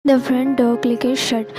The front door clicked shut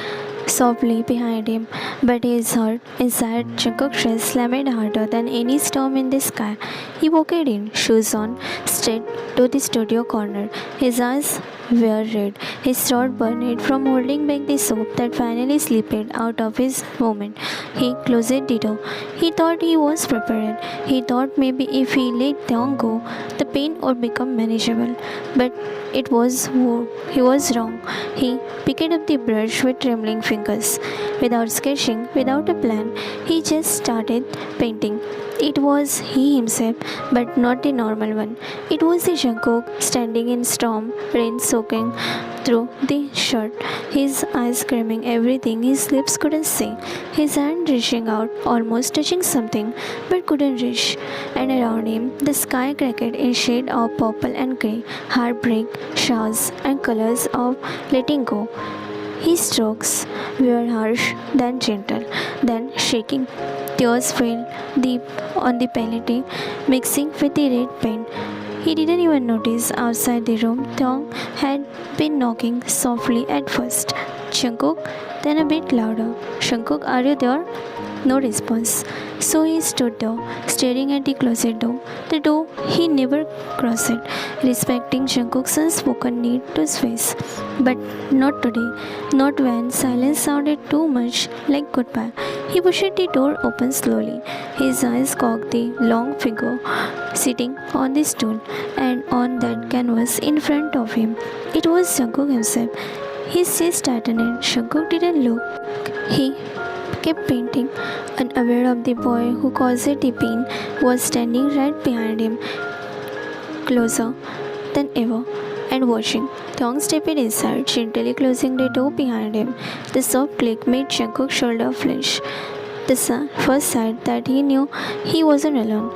softly behind him, but his heart inside Jungkook's chest slammed harder than any storm in the sky. He walked in, shoes on, straight to the studio corner. His eyes were red, his throat burned from holding back the sob that finally slipped out of his moment. He closed the door. He thought he was prepared. He thought maybe if he let down go, the pain would become manageable. But he was wrong. He picked up the brush with trembling fingers. Without sketching, without a plan, he just started painting. It was he himself, but not the normal one. It was the Jungkook standing in storm, rain soaking through the shirt, his eyes screaming everything his lips couldn't say, his hand reaching out, almost touching something, but couldn't reach. And around him, the sky cracked in shade of purple and grey, heartbreak, showers, and colors of letting go. His strokes were harsh, then gentle, then shaking. Tears fell deep on the palette, mixing with the red paint. He didn't even notice outside the room Thong had been knocking softly at first. Jungkook, then a bit louder. Jungkook, are you there? No response. So he stood there, staring at the closet door, the door he never crossed, respecting Jungkook's unspoken need to space. But not today, not when silence sounded too much like goodbye. He pushed the door open slowly. His eyes caught the long figure sitting on the stool and on that canvas in front of him. It was Jungkook himself. His chest tightened. Jungkook didn't look. He kept painting, unaware of the boy who caused the pain was standing right behind him, closer than ever, and watching. Thong stepped inside, gently closing the door behind him. The soft click made Jungkook's shoulder flinch. The first sign that he knew he wasn't alone.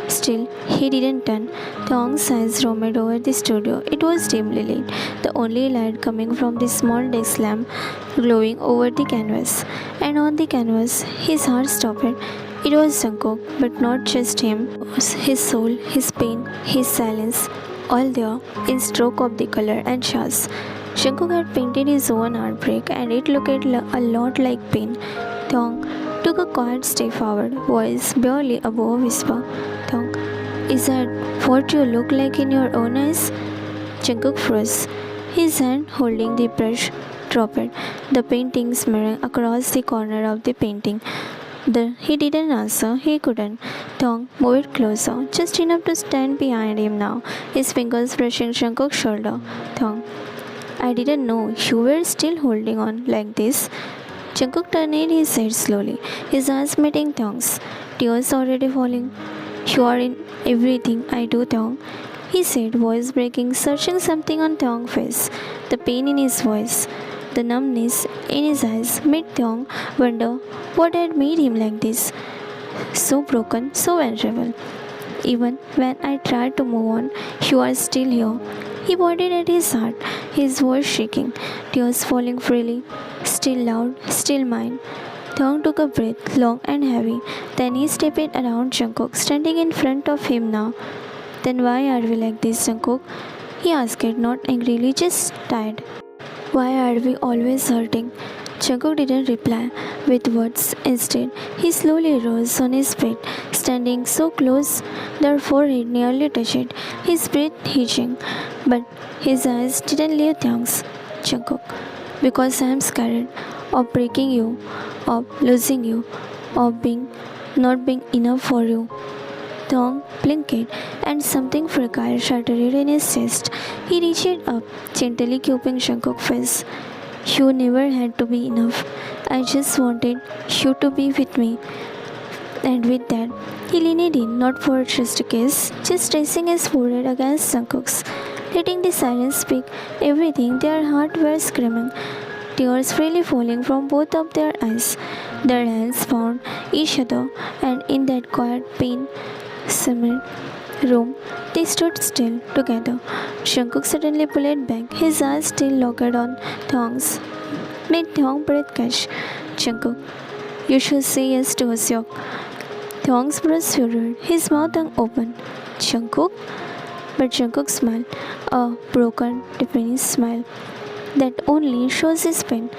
Still, he didn't turn. Thong's eyes roamed over the studio. It was dimly lit, the only light coming from the small desk lamp glowing over the canvas. And on the canvas, his heart stopped. It was Jungkook, but not just him. It was his soul, his pain, his silence, all there in stroke of the color and shades. Jungkook had painted his own heartbreak, and it looked a lot like pain. Thong took a quiet step forward, voice barely above a whisper. Thong, is that what you look like in your own eyes? Jungkook froze. His hand holding the brush dropped, the painting smearing across the corner of the painting. He didn't answer, he couldn't. Thong moved closer, just enough to stand behind him now, his fingers brushing Jungkook's shoulder. Thong, I didn't know you were still holding on like this. Jungkook turned his head slowly, his eyes meeting Thong's, tears already falling. You are in everything I do, Thong, he said, voice breaking, searching something on Thong's face. The pain in his voice, the numbness in his eyes made Thong wonder what had made him like this. So broken, so vulnerable. Even when I tried to move on, you are still here. He pointed at his heart, his voice shaking, tears falling freely. Still loud, still mine. Thong took a breath, long and heavy. Then he stepped around Jungkook, standing in front of him now. Then why are we like this, Jungkook? He asked, not angrily, just tired. Why are we always hurting? Jungkook didn't reply with words. Instead, he slowly rose on his feet, standing so close their forehead nearly touched, his breath hitching. But his eyes didn't leave Thong's. Jungkook, because I am scared of breaking you, of losing you, of not being enough for you. Thong blinked, and something fragile shattered in his chest. He reached up, gently cupping Jungkook's face. You never had to be enough. I just wanted you to be with me. And with that, he leaned in, not for just a kiss, just raising his forehead against Jungkook's, letting the silence speak everything their hearts were screaming. Tears freely falling from both of their eyes. Their hands found each other, and in that quiet, pain smothered room, they stood still together. Jungkook suddenly pulled back, his eyes still locked on Thong's. Made Thong breath catch. Jungkook, you should say yes to Asyok. Thong's breast furrowed, his mouth hung open. Jungkook? But Jungkook smiled, a broken, defiant smile. that only shows his pain.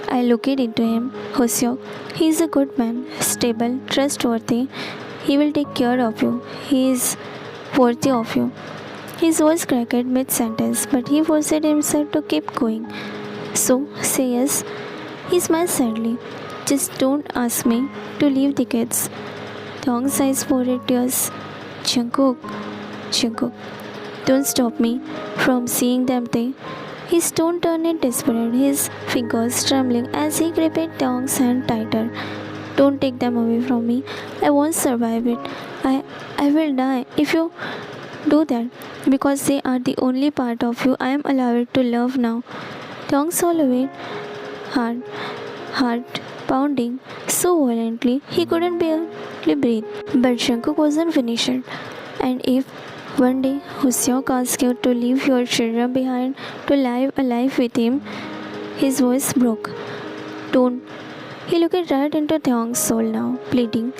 I looked into him. Hoseok, he is a good man, stable, trustworthy. He will take care of you. He is worthy of you. His voice cracked mid sentence, but he forced himself to keep going. So, say yes. He smiled sadly. Just don't ask me to leave the kids. Thong's eyes poured tears. Jungkook, Jungkook, don't stop me from seeing them there. His tone turned desperate, his fingers trembling as he gripped Thong's hand tighter. Don't take them away from me. I won't survive it. I will die if you do that because they are the only part of you I am allowed to love now. Thong swallowed hard, heart pounding so violently he couldn't barely breathe. But Jungkook wasn't finished. And if one day Hoseok asks you to leave your children behind to live a life with him, his voice broke. Don't. He looked right into Thong's soul now, pleading.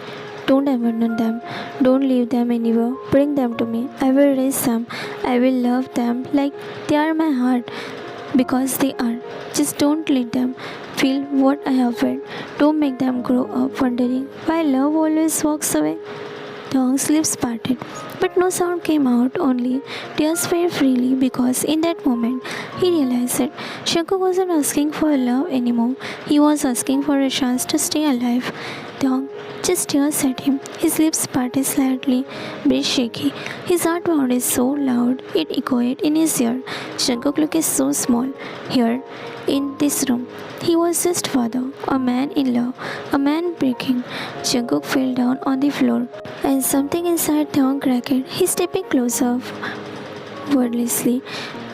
Don't abandon them. Don't leave them anywhere. Bring them to me. I will raise them. I will love them like they are my heart. Because they are. Just don't let them feel what I have felt. Don't make them grow up wondering why love always walks away. Thong's lips parted, but no sound came out, only tears fell freely because in that moment he realized that Jungkook wasn't asking for love anymore. He was asking for a chance to stay alive. Thong just stares at him, his lips parted slightly, breath shaky. His heart pounded so loud it echoed in his ear. Jungkook looked so small here in this room. He was just father, a man in love, a man breaking. Jungkook fell down on the floor, and something inside Thong cracked. He stepped closer, wordlessly,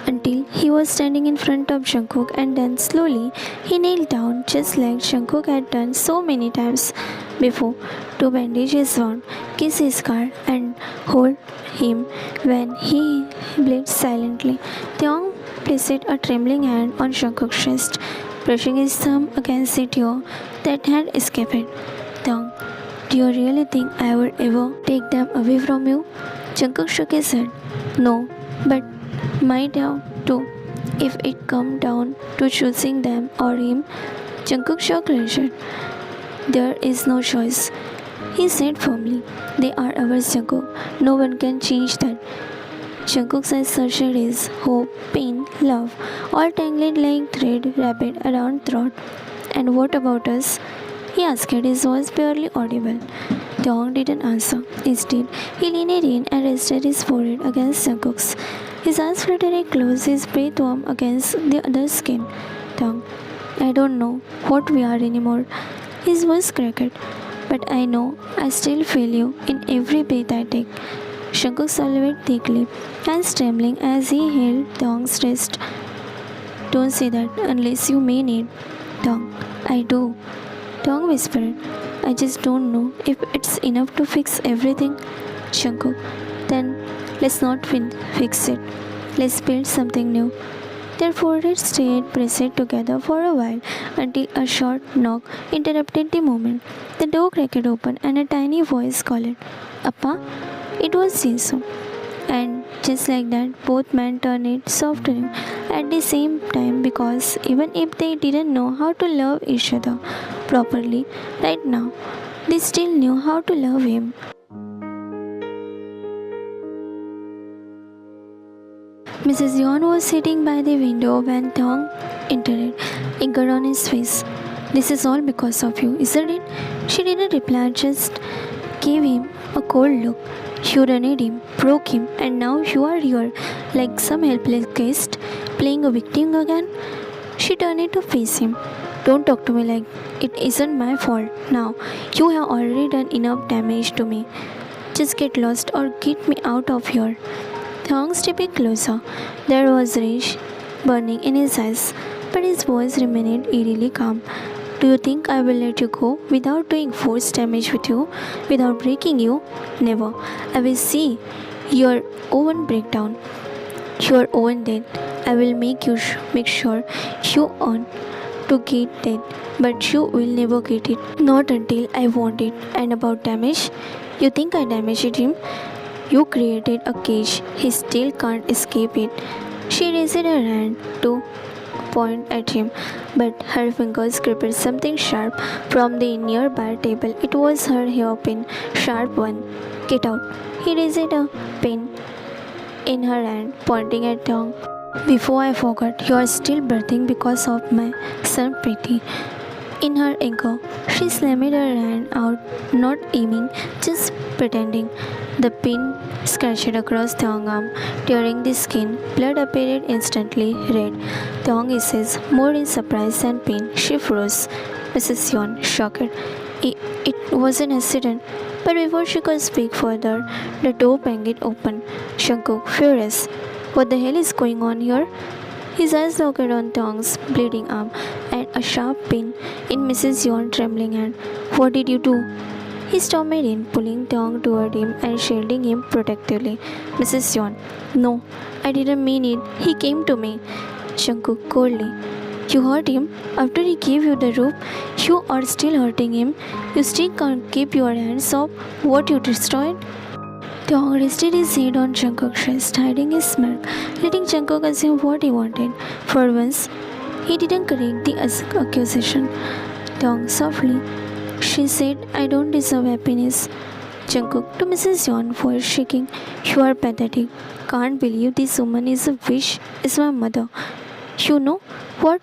until he was standing in front of Jungkook, and then slowly he knelt down, just like Jungkook had done so many times before, to bandage his wound, kiss his scar, and hold him when he bled silently. Thong placed a trembling hand on Jungkook's chest, brushing his thumb against the tear that had escaped. Thong, do you really think I would ever take them away from you? Jungkook shook his head. No, but might have too. If it come down to choosing them or him, Jungkook shook his head. There is no choice, he said firmly. They are ours, Jungkook. No one can change that. Jungkook's eyes searched his, hope, pain, love, all tangled like thread wrapped around throat. And what about us? He asked, his voice barely audible. Thong didn't answer. Instead, he leaned in and rested his forehead against Jungkook's. His eyes fluttered close, his breath warm against the other's skin. Thong, I don't know what we are anymore. His voice cracked. But I know I still feel you in every breath I take. Jungkook swallowed thickly, hands trembling as he held Thong's wrist. Don't say that unless you mean it. Thong, I do. Thong whispered. I just don't know if it's enough to fix everything. Jungkook, then let's not fix it. Let's build something new. Their foreheads stayed pressed together for a while until a short knock interrupted the moment. The door cracked open and a tiny voice called, Appa? It was Jinsu. And just like that, both men turned it softly at the same time because even if they didn't know how to love each other properly right now, they still knew how to love him. Mrs. Yon was sitting by the window when Thong entered, anger on his face. This is all because of you, isn't it? She didn't reply, just gave him a cold look. You ruined him, broke him, and now you are here like some helpless guest, playing a victim again. She turned to face him. Don't talk to me like it isn't my fault. Now, you have already done enough damage to me. Just get lost or get me out of here. Thong stepped closer. There was rage burning in his eyes, but his voice remained eerily calm. Do you think I will let you go without doing force damage with you, without breaking you? Never. I will see your own breakdown, your own death. I will make sure you earn to get that, but you will never get it. Not until I want it. And about damage, you think I damaged him? You created a cage. He still can't escape it. She raised her hand to point at him, but her fingers gripped something sharp from the nearby table. It was her hairpin, sharp one. Get out. He raised a pin in her hand, pointing at Tong. Before I forgot, you are still birthing because of my son Pretty. In her anger, she slammed her hand out, not aiming, just pretending. The pin scratched across Thong's arm, tearing the skin. Blood appeared instantly red. Thong hisses, more in surprise than pain. She froze. Mrs. Yon, shocked. It was an accident. But before she could speak further, the door banged open. Shankuk, furious. What the hell is going on here? His eyes locked on Tong's bleeding arm and a sharp pain in Mrs. Yon's trembling hand. What did you do? He stormed in, pulling Tong toward him and shielding him protectively. Mrs. Yon, no, I didn't mean it. He came to me. Shankuk coldly. You hurt him? After he gave you the rope, you are still hurting him. You still can't keep your hands off what you destroyed? Tong rested his head on Jungkook's chest, hiding his smirk, letting Jungkook assume what he wanted. For once, he didn't correct the accusation. Tong softly, she said, I don't deserve happiness. Jungkook to Mrs. Yeon, voice shaking, you are pathetic. Can't believe this woman is a witch, is my mother. You know what?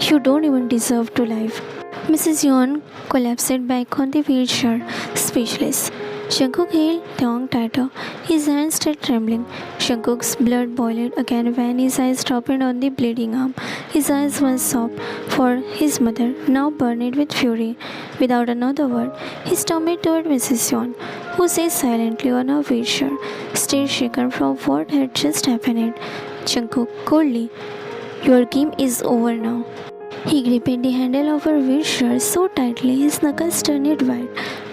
You don't even deserve to live. Mrs. Yeon collapsed back on the wheelchair, speechless. Jungkook held Tong tighter, his hands still trembling. Jungkook's blood boiled again when his eyes dropped on the bleeding arm. His eyes once soft for his mother, now burned with fury. Without another word, he stormed toward Mrs. Yeon, who sat silently on her wheelchair, still shaken from what had just happened. Jungkook coldly, your game is over now. He gripped the handle of her wheelchair so tightly his knuckles turned white.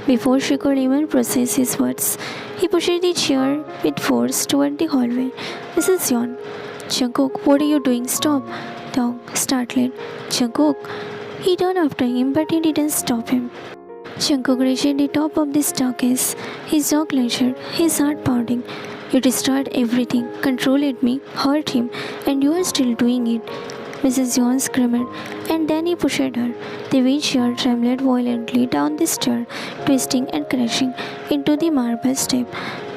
Before she could even process his words, he pushed the chair with force toward the hallway. Mrs. Yeon, Jungkook, what are you doing? Stop! Tong, startled. Jungkook! He turned after him, but he didn't stop him. Jungkook reached the top of the staircase, his jaw clenched, his heart pounding. You destroyed everything, controlled me, hurt him, and you are still doing it. Mrs. Yeon screamed, and then he pushed her. The wheelchair trembled violently down the stair, twisting and crashing into the marble step.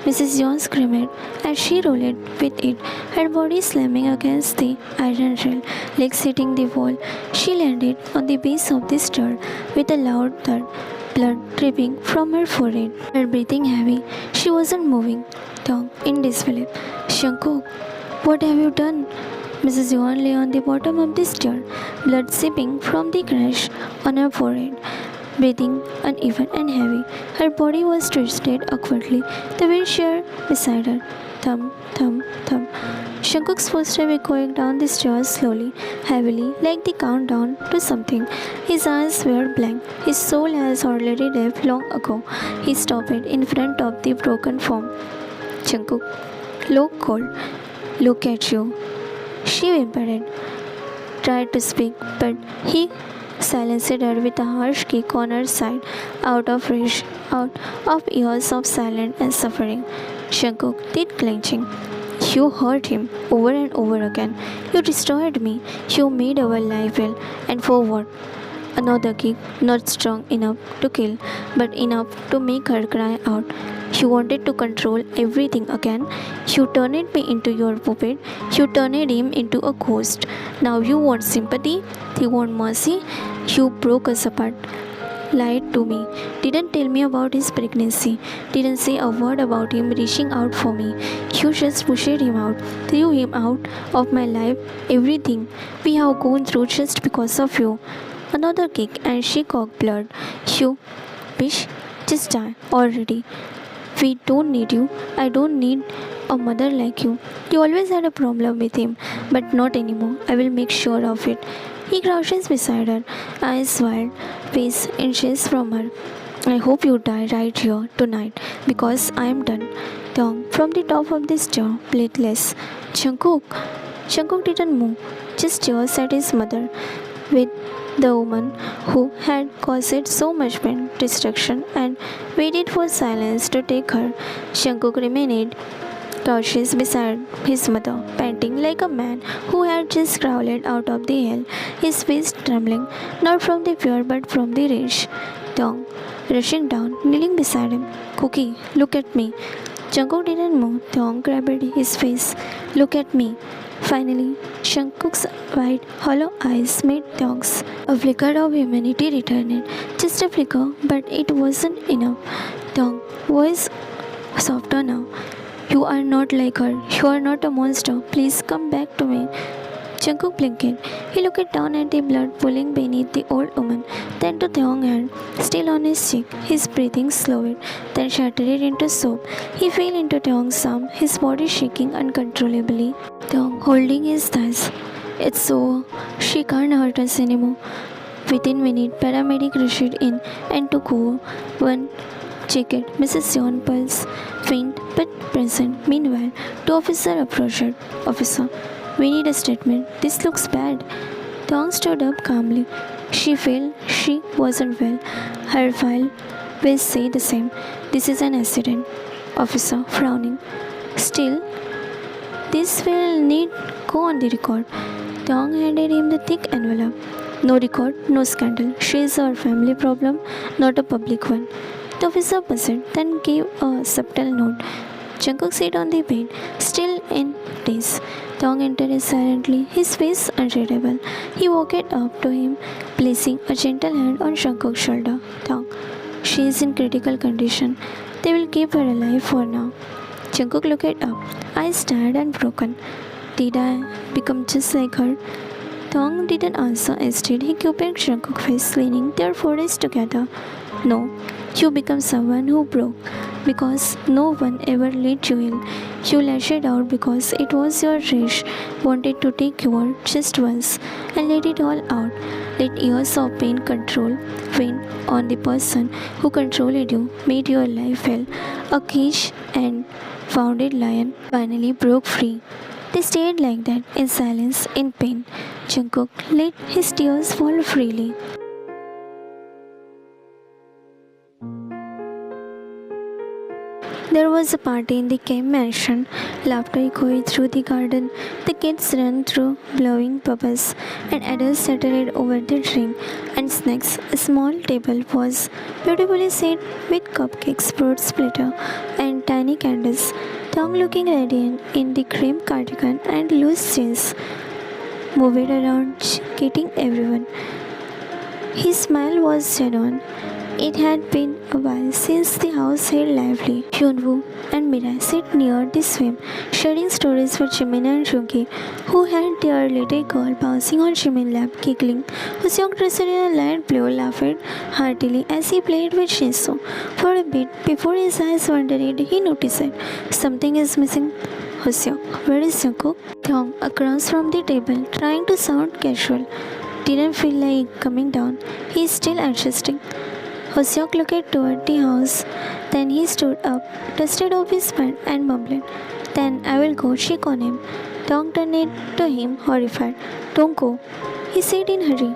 Mrs. Yeon screamed as she rolled with it, her body slamming against the iron rail, legs hitting the wall. She landed on the base of the stair with a loud thud, blood dripping from her forehead, her breathing heavy. She wasn't moving. Tong, in disbelief. Jungkook, what have you done? Mrs. Yeon lay on the bottom of the stair, blood seeping from the crash on her forehead, breathing uneven and heavy. Her body was twisted awkwardly, the wheelchair beside her. Thump, thump, thump. Jungkook's footsteps echoing down the stairs slowly, heavily, like the countdown to something. His eyes were blank. His soul has already left long ago. He stopped in front of the broken form. Jungkook, look cold. Look at you. She whimpered, tried to speak, but he silenced her with a harsh kick on her side, out of reach, out of years of silence and suffering. Jungkook did clenching. You hurt him over and over again. You destroyed me. You made our life hell. And for what? Another kick, not strong enough to kill, but enough to make her cry out. You wanted to control everything again. You turned me into your puppet. You turned him into a ghost. Now you want sympathy? You want mercy? You broke us apart. Lied to me. Didn't tell me about his pregnancy. Didn't say a word about him reaching out for me. You just pushed him out. Threw him out of my life. Everything we have gone through just because of you. Another kick and she coughed blood. You bitch, just die already. We don't need you. I don't need a mother like you. You always had a problem with him, but not anymore. I will make sure of it. He crouches beside her, eyes wide, face inches from her. I hope you die right here tonight because I am done. Tong from the top of the stair, breathless. Jungkook. Jungkook didn't move, just stares at his mother with the woman who had caused so much pain, destruction, and waited for silence to take her. Jungkook remained crouches beside his mother, panting like a man who had just crawled out of the hell, his face trembling, not from the fear but from the rage. Tong, rushing down, kneeling beside him. Cookie, look at me. Jungkook didn't move. Tong grabbed his face. Look at me. Finally, Jungkook's wide, hollow eyes met Tong's. A flicker of humanity returned. Just a flicker, but it wasn't enough. Tong, voice softer now. You are not like her. You are not a monster. Please come back to me. Jungkook blinked. He looked down at the blood pooling beneath the old woman, then to Taeyong's hand, still on his cheek. His breathing slowed, then shattered into sob. He fell into Taeyong's arm, his body shaking uncontrollably. Taeyong holding his thighs. It's over. She can't hurt us anymore. Within minutes, paramedic rushed in and took over. One checked Mrs. Yeon pulse, faint but present. Meanwhile, two officers approached. Officer, we need a statement. This looks bad. Tong stood up calmly. She felt she wasn't well. Her file will say the same. This is an accident. Officer, frowning. Still, this will need go on the record. Tong handed him the thick envelope. No record, no scandal. She is our family problem, not a public one. The officer buzzed, then gave a subtle nod. Jungkook sat on the bed, still in daze. Tong entered silently, his face unreadable. He walked up to him, placing a gentle hand on Jungkook's shoulder. Tong, she is in critical condition. They will keep her alive for now. Jungkook looked up, eyes tired and broken. Did I become just like her? Tong didn't answer. Instead, he kept Jungkook's face, leaning their foreheads together. No, you become someone who broke because no one ever let you in. You lashed out because it was your rage, wanted to take your just once and let it all out. Let years of pain control win on the person who controlled you, made your life hell. A caged and wounded lion finally broke free. They stayed like that in silence, in pain. Jungkook let his tears fall freely. There was a party in the camp mansion, laughter echoed through the garden. The kids ran through blowing bubbles, and adults settled over the drink and snacks. A small table was beautifully set with cupcakes, fruit splitter, and tiny candles. Tong, looking radiant in the cream cardigan and loose jeans, moved around, greeting everyone. His smile was genuine. It had been a while since the house had lively. Hyunwoo and Mirai sat near the swim, sharing stories for Jimin and Junggi, who had their little girl bouncing on Jimin's lap, giggling. Hoseok, dressed in a light blue, laughed heartily as he played with Shinso. For a bit, before his eyes wandered, he noticed something is missing. Hoseok, where is Jungkook? Tong, across from the table, trying to sound casual. Didn't feel like coming down. He is still adjusting. Hoseok looked toward the house. Then he stood up, dusted off his pants, and mumbled, Then I will go check on him. Tong turned to him, horrified. Don't go, he said in a hurry.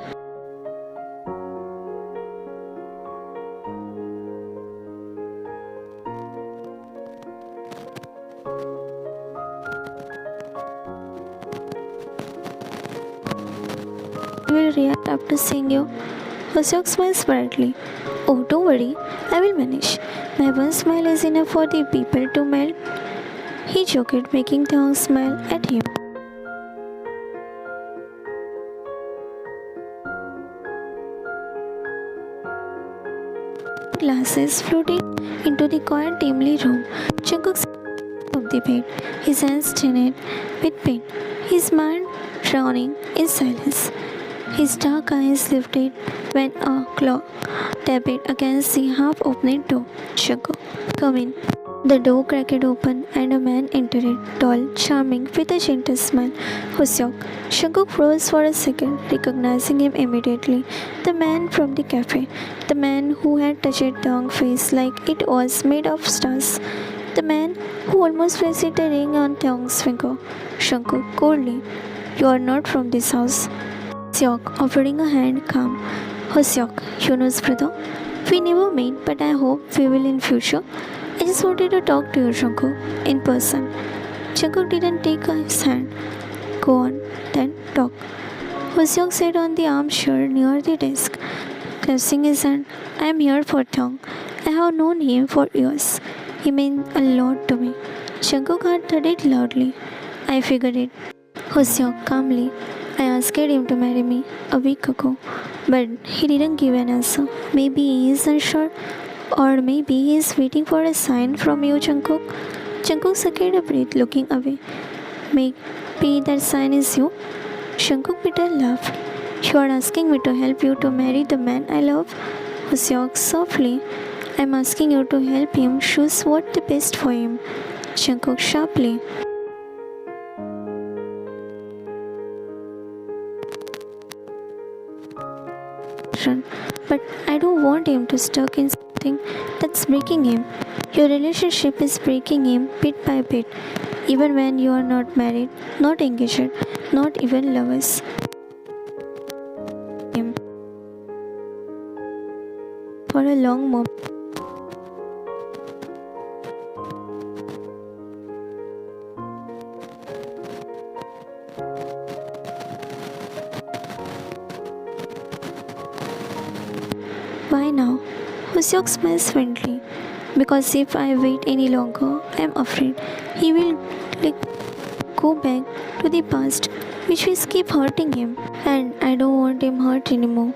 I will react after seeing you. Hoseok smiled brightly. Oh, don't worry, I will manage. My one smile is enough for the people to melt. He joked, making Tong smile at him. Glasses floated into the quiet, dimly room. Jungkook sat on the bed, his hands stained with pain, his mind drowning in silence. His dark eyes lifted when a clock tapped against the half-opened door. Jungkook, come in. The door cracked open and a man entered, tall, charming, with a gentle smile. Hoseok. Jungkook froze for a second, recognizing him immediately. The man from the cafe. The man who had touched Tong's face like it was made of stars. The man who almost placed the ring on Tong's finger. Jungkook, coldly, you are not from this house. Hoseok, offering a hand, calm. Hoseok, Yuno's brother. We never met, but I hope we will in future. I just wanted to talk to you, Jungkook, in person. Jungkook didn't take his hand. Go on, then talk. Hoseok sat on the armchair near the desk, clenching his hand. I am here for Thong. I have known him for years. He meant a lot to me. Jungkook had thudded loudly. I figured it. Hoseok calmly. I asked him to marry me a week ago, but he didn't give an answer. Maybe he is unsure, or maybe he is waiting for a sign from you, Jungkook. Jungkook sucked a breath, looking away. Maybe that sign is you. Jungkook bit a laugh. You are asking me to help you to marry the man I love? Hoseok softly. I'm asking you to help him choose what's the best for him. Jungkook sharply. But I don't want him to stuck in something that's breaking him. Your relationship is breaking him bit by bit, even when you are not married, not engaged, not even lovers. Him for a long moment. Why now? Hoseok smiles faintly. Because if I wait any longer, I am afraid he will go back to the past, which will keep hurting him. And I don't want him hurt anymore.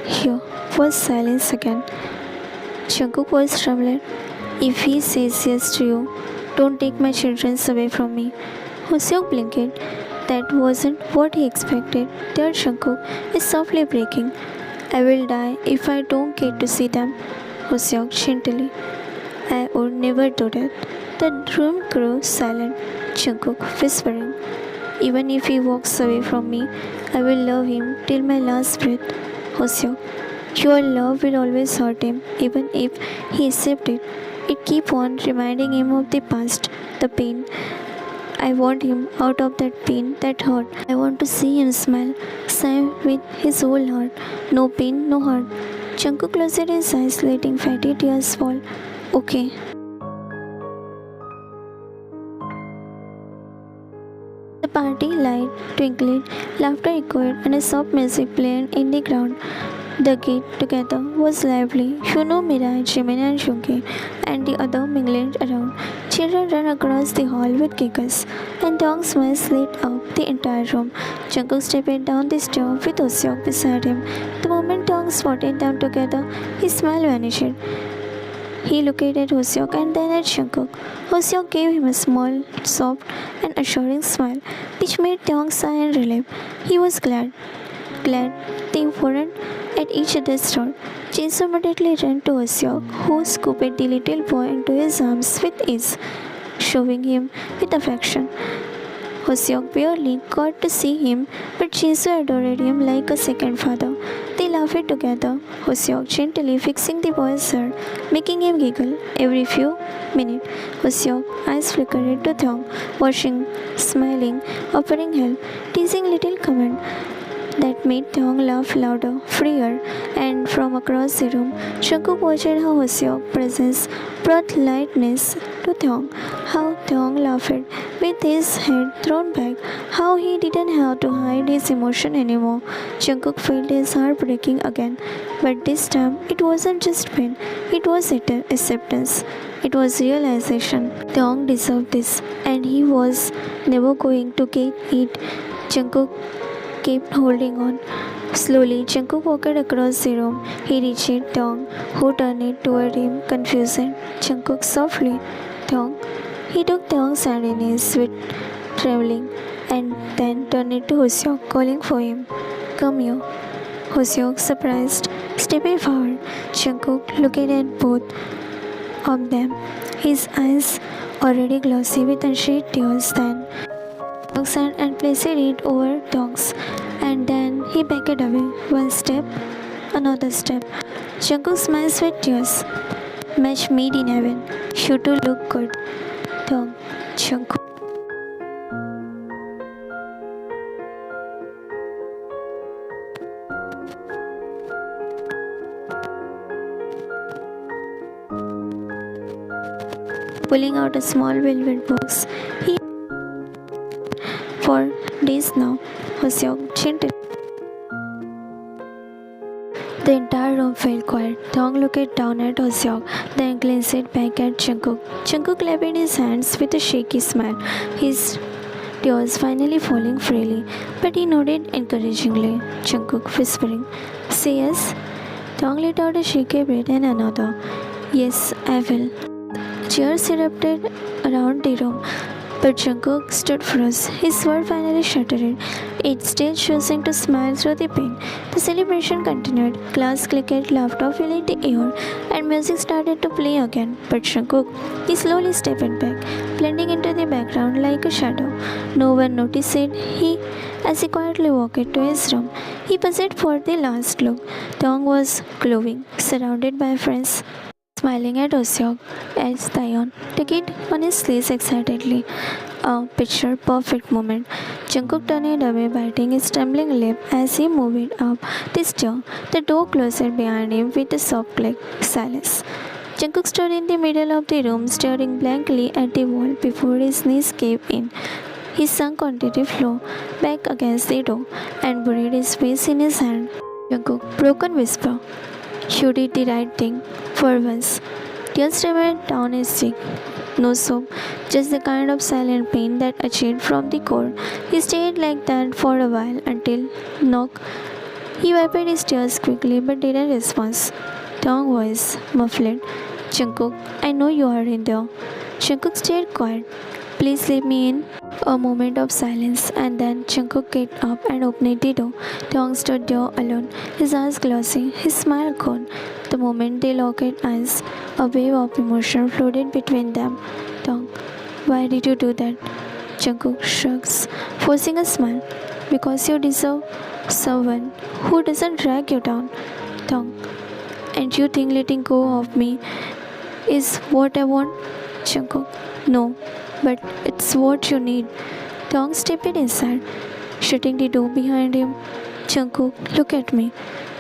Here was silence again. Jungkook was trembling. If he says yes to you, don't take my children away from me. Hoseok blinked. That wasn't what he expected. Their Jungkook is softly breaking. I will die if I don't get to see them. Hoseok gently. I would never do that. The room grew silent. Jungkook whispering. Even if he walks away from me, I will love him till my last breath. Hoseok. Your love will always hurt him, even if he accepts it. It keeps on reminding him of the past, the pain. I want him out of that pain, that hurt. I want to see him smile with his whole heart. No pain, no hurt. Jungkook closed his eyes, letting fatty tears fall. Okay. The party light twinkled, laughter echoed, and a soft music played in the ground. The get together was lively. Mirai, Jimin, and Shunki, and the other mingled around. Children ran across the hall with giggles, and Dong's smile lit up the entire room. Jungkook stepped down the stairs with Hoseok beside him. The moment Dong spotted them together, his smile vanished. He looked at Hoseok and then at Jungkook. Hoseok gave him a small, soft, and assuring smile, which made Dong sigh in relief. He was glad they weren't at each other's throat. Jinso immediately ran to Hoseok, who scooped the little boy into his arms with ease, showing him with affection. Hoseok barely got to see him, but Jinso adored him like a second father. They laughed together, Hoseok gently fixing the boy's hair, making him giggle every few minutes. Hoseok's eyes flickered to Thong, watching, smiling, offering help, teasing little comment that made Thong laugh louder, freer, and from across the room, Jungkook watched how Hoseok's presence brought lightness to Thong, how Thong laughed with his head thrown back, how he didn't have to hide his emotion anymore. Jungkook felt his heart breaking again, but this time it wasn't just pain, it was acceptance. It was realization. Thong deserved this, and he was never going to get it. Jungkook kept holding on. Slowly, Jungkook walked across the room. He reached Thong, who turned toward him, confused. Jungkook softly. Thong. He took Thong's hand in his with trembling, and then turned to Hoseok, calling for him. Come here. Hoseok, surprised, stepped forward. Jungkook looked at both of them, his eyes already glossy with unshed tears. Then Thong's hand and placed it over Thong's, and then he backed away. One step, another step. Jungkook smiles with tears. Match made in heaven. You two look good. Thong, Jungkook. Pulling out a small velvet box, he because now, Hoseok gently. The entire room felt quiet. Thong looked down at Hoseok, then glanced back at Jungkook. Jungkook clapped his hands with a shaky smile, his tears finally falling freely, but he nodded encouragingly. Jungkook whispering, "Say yes." Thong let out a shaky breath and another, "Yes, I will." Cheers erupted around the room, but Jungkook stood froze. His world finally shattered, each still choosing to smile through the pain. The celebration continued. Glass clicked, laughter filled the air, and music started to play again. But Jungkook, he slowly stepped back, blending into the background like a shadow. No one noticed it. As he quietly walked to his room, he paused for the last look. Thong was glowing, surrounded by friends, smiling at Oseok as Taeyeon took it on his sleeves excitedly. A picture perfect moment. Jungkook turned away, biting his trembling lip as he moved up the stair. The door closed behind him with a soft click. Silence. Jungkook stood in the middle of the room, staring blankly at the wall before his knees gave in. He sunk onto the floor, back against the door, and buried his face in his hand. Jungkook, broken whisper. You did the right thing, for once. Tears streamed down his cheek. No sob, just the kind of silent pain that ached from the core. He stayed like that for a while until knock. He wiped his tears quickly but didn't respond. Thong voice, muffled. Jungkook, I know you are in there. Jungkook stayed quiet. Please let me in. A moment of silence, and then Jungkook got up and opened the door. Thong stood there alone, his eyes glossy, his smile gone. The moment they locked eyes, a wave of emotion floated between them. Thong, why did you do that? Jungkook shrugs, forcing a smile. Because you deserve someone who doesn't drag you down. Thong, and you think letting go of me is what I want? Jungkook, no, but it's what you need. Thong stepped inside, shutting the door behind him. Jungkook, look at me.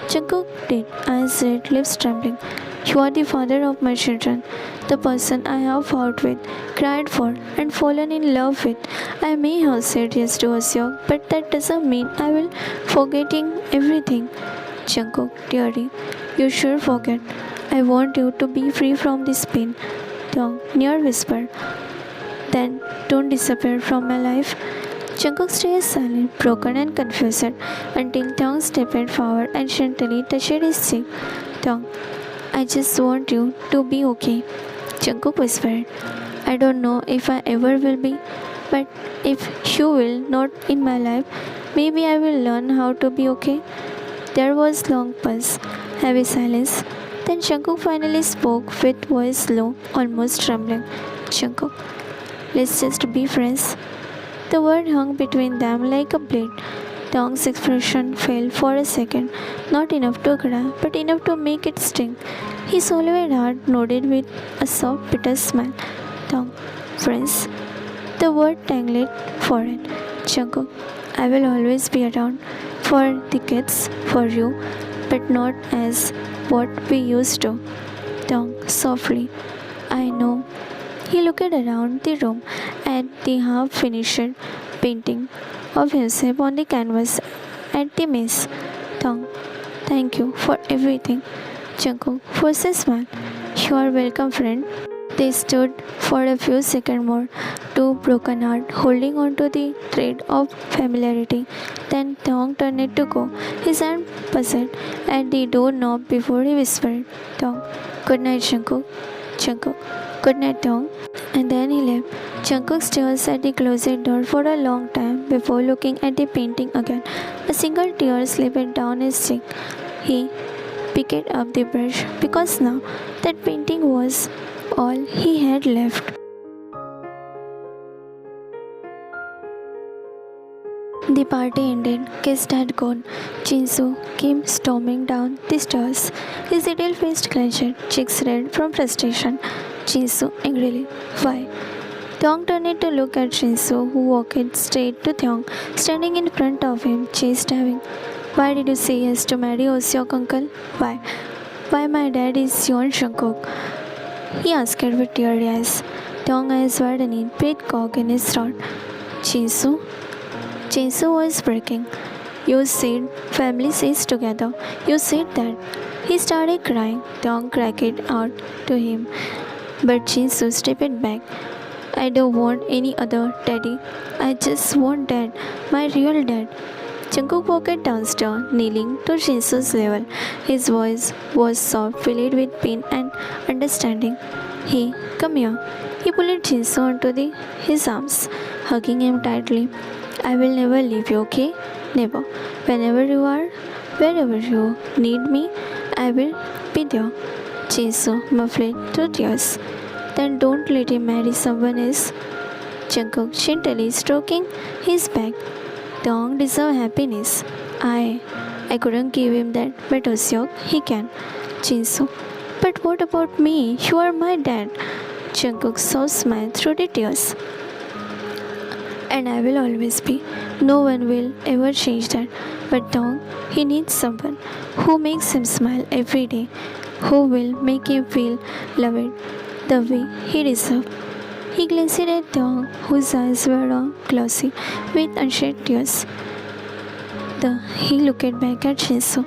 Jungkook did, eyes red, lips trembling. You are the father of my children, the person I have fought with, cried for, and fallen in love with. I may have said yes to Asyok, but that doesn't mean I will forgetting everything. Jungkook, dearie, you sure forget. I want you to be free from this pain. Thong, near whisper. Then don't disappear from my life. Jungkook stays silent, broken and confused until Thong stepped forward and gently touched his cheek. Thong, I just want you to be okay. Jungkook whispered. I don't know if I ever will be, but if you will not in my life, maybe I will learn how to be okay. There was long pause, heavy silence. Then Jungkook finally spoke with voice low, almost trembling. Jungkook, let's just be friends. The word hung between them like a blade. Thong's expression fell for a second, not enough to cry, but enough to make it sting. He swallowed hard, nodded with a soft, bitter smile. Thong, friends. The word tangled for it. Jungkook, I will always be around for the kids, for you, but not as what we used to. Thong, softly. I know. He looked around the room at the half-finished painting of himself on the canvas at the maze. Thong, thank you for everything. Jungkook forced a smile. You are welcome, friend. They stood for a few seconds more, two broken hearts holding on to the thread of familiarity. Then Thong turned to go. His hand buzzed at the doorknob before he whispered, Thong, good night, Jungkook. Jungkook, good night, Thong. And then he left. Jungkook stared at the closet door for a long time before looking at the painting again. A single tear slipped down his cheek. He picked up the brush because now that painting was all he had left. The party ended. Guests had gone. Jinsu came storming down the stairs. His little face clenched, cheeks red from frustration. Jinsu angrily, why? Thong turned to look at Jinsu, who walked straight to Thong, standing in front of him, chest having. Why did you say yes to marry Oseok, uncle? Why? Why my dad is Yeon Jungkook? He asked with teary eyes. Thong eyes widened, paid cock in his throat. Jinsu? Jisoo was breaking. You said family stays together. You said that. He started crying. Dong cried out to him. But Jisoo stepped back. I don't want any other daddy. I just want dad, my real dad. Jungkook walked downstairs, kneeling to Jisoo's level. His voice was soft, filled with pain and understanding. Hey, come here. He pulled Jisoo onto his arms, hugging him tightly. I will never leave you, okay? Never. Whenever you are, wherever you need me, I will be there. Jisoo muffled to tears. Then don't let him marry someone else. Jungkook gently stroking his back. Dong deserves happiness. I couldn't give him that, but Usyok, he can. Jisoo, but what about me? You are my dad. Jungkook soft smile through the tears. And I will always be. No one will ever change that. But Dong, he needs someone who makes him smile every day, who will make him feel loved the way he deserves. He glanced at Dong, whose eyes were all glossy with unshed tears. He looked back at Jisoo.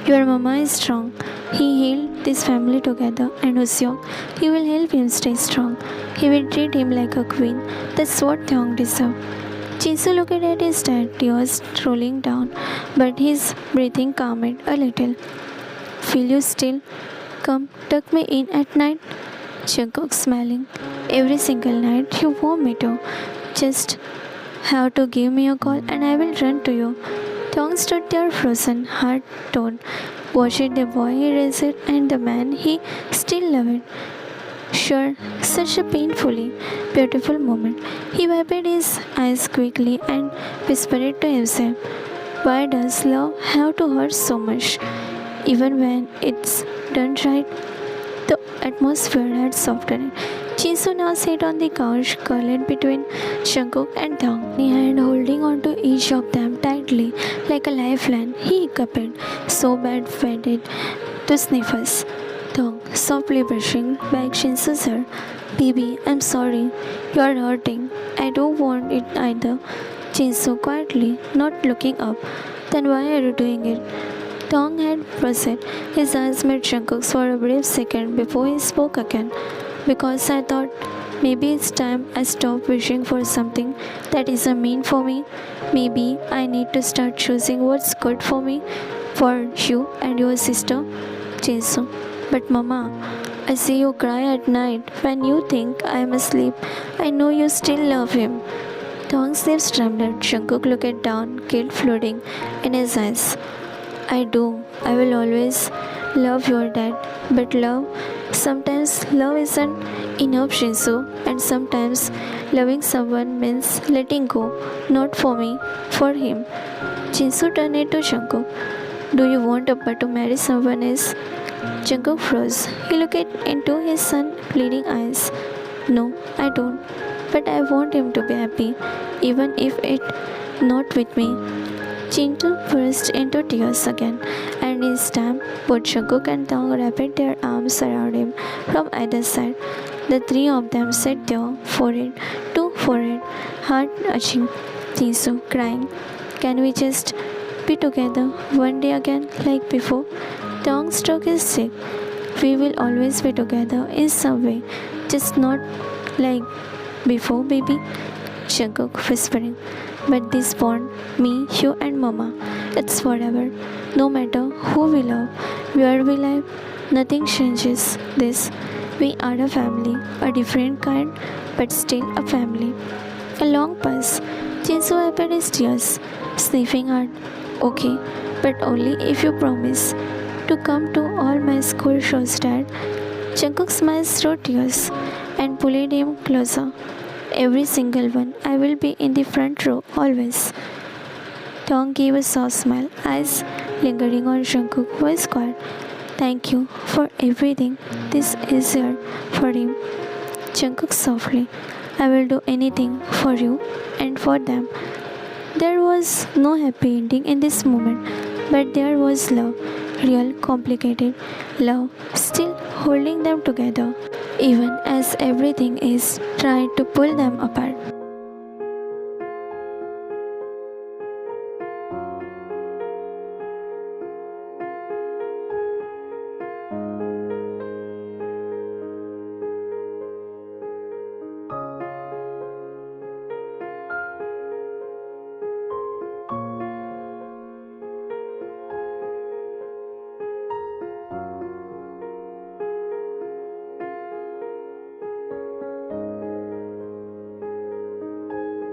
Your mama is strong. He held this family together, and Usyok, he will help him stay strong. He will treat him like a queen. That's what Dong deserves. Jisoo looked at his dad, tears rolling down, but his breathing calmed a little. Feel you still? Come, tuck me in at night. Jungkook smiling. Every single night you want me to. Just have to give me a call and I will run to you. Dong stood there frozen, heart torn, watching the boy he raised and the man he still loved. Sure, such a painfully beautiful moment. He wiped his eyes quickly and whispered to himself, why does love have to hurt so much? Even when it's done right, the atmosphere had softened. Jisoo now sat on the couch, curled between Jungkook and Dong, and holding on to each of them tightly like a lifeline. He hiccuped, so bad faded to sniffles. Dong softly brushing back Jisoo's hair. Baby, I'm sorry. You are hurting. I don't want it either. Jisoo quietly, not looking up. Then why are you doing it? Dong had proceeded. His eyes met Jungkook's for a brief second before he spoke again. Because I thought maybe it's time I stop wishing for something that isn't mean for me. Maybe I need to start choosing what's good for me, for you and your sister, Jisoo. But Mama, I see you cry at night when you think I'm asleep. I know you still love him. Dong's lips trembled. Jungkook looked down, guilt flooding in his eyes. I do. I will always love your dad. But sometimes love isn't enough, Jisoo. And sometimes loving someone means letting go. Not for me, for him. Jisoo turned to Jungkook. Do you want Appa to marry someone else? Jungkook froze. He looked into his son's pleading eyes. No, I don't. But I want him to be happy, even if it's not with me. Chintu burst into tears again, and this time both Jungkook and Dong wrapped their arms around him from either side. The three of them sat there, forehead to forehead, heart touching. Jisoo crying. Can we just be together one day again like before? Dong stroked his cheek. We will always be together in some way, just not like before, baby. Jungkook whispering. But this bond, me, you and Mama, it's forever. No matter who we love, where we live, nothing changes this. We are a family, a different kind, but still a family. A long pause. Jisoo wiped his tears, sniffing hard. Okay, but only if you promise to come to all my school shows, Dad. Jungkook smiled through tears and pulled him closer. Every single one. I will be in the front row, always. Dong gave a soft smile, eyes lingering on Jungkook, voice quiet. Thank you for everything. This is here for him. Jungkook softly. I will do anything for you and for them. There was no happy ending in this moment, but there was love, real, complicated love, still holding them together, even as everything is trying to pull them apart.